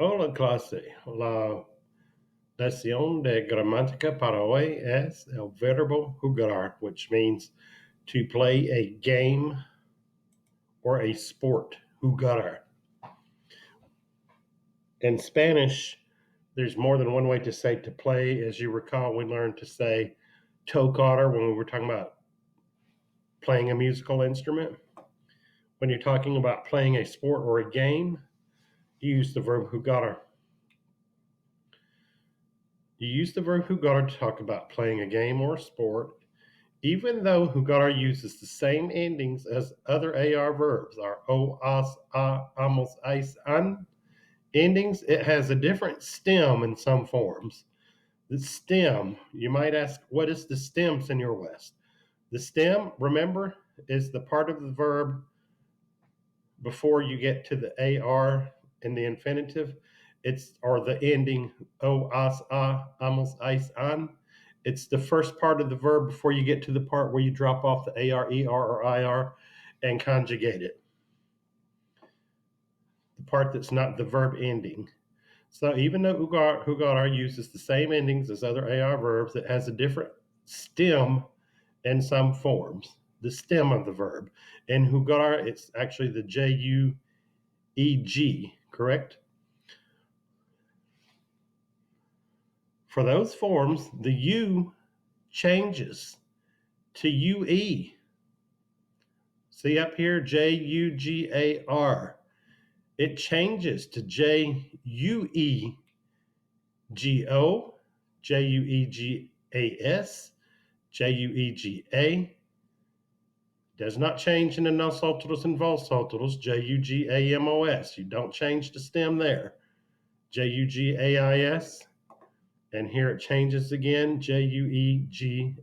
Hola clase. La lección de gramática para hoy es el verbo jugar, which means to play a game or a sport. Jugar. In Spanish, there's more than one way to say to play. As you recall, we learned to say tocar when we were talking about playing a musical instrument. When you're talking about playing a sport or a game, you use the verb jugar. You use the verb jugar to talk about playing a game or a sport. Even though jugar uses the same endings as other AR verbs, our o, as, a, amos, ais, an endings, it has a different stem in some forms. The stem, you might ask, what is the stem, Senor West? The stem, remember, is the part of the verb before you get to the AR in the infinitive. It's or the ending o, as, a, amos, ais, an. It's the first part of the verb before you get to the part where you drop off the AR, ER, or IR and conjugate it. The part that's not the verb ending. So even though jugar uses the same endings as other AR verbs, it has a different stem in some forms. The stem of the verb. In jugar, it's actually the JUEG, correct? For those forms, the U changes to UE. See up here, JUGAR. It changes to JUEGO, JUEGAS, JUEGA. Does not change in the nosotros and vosotros, JUGAMOS. You don't change the stem there. JUGAIS. And here it changes again, JUEGAN.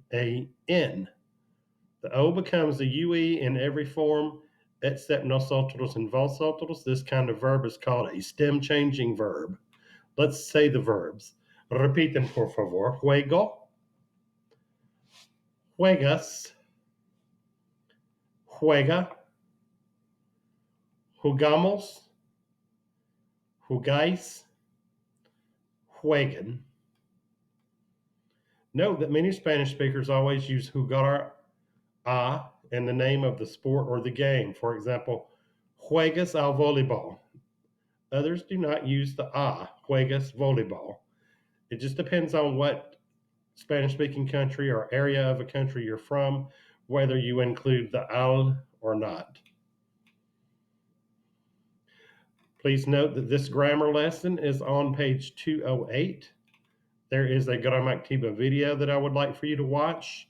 The O becomes a UE in every form except nosotros and vosotros. This kind of verb is called a stem changing verb. Let's say the verbs. Repiten, por favor. Juego, juegas, juega, jugamos, jugáis, juegan. Note that many Spanish speakers always use jugar a in the name of the sport or the game. For example, juegas al voleibol. Others do not use the a, juegas voleibol. It just depends on what Spanish speaking country or area of a country you're from, whether you include the al or not. Please note that this grammar lesson is on page 208. There is a Gramactiva video that I would like for you to watch.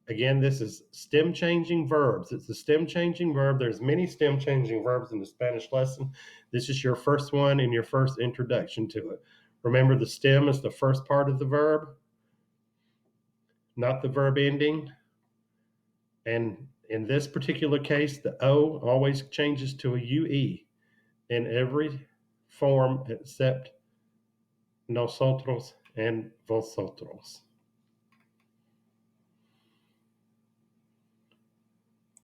Again, this is stem changing verbs. It's a stem changing verb. There's many stem changing verbs in the Spanish lesson. This is your first one and your first introduction to it. Remember, the stem is the first part of the verb, not the verb ending. And in this particular case, the O always changes to a UE in every form except nosotros and vosotros.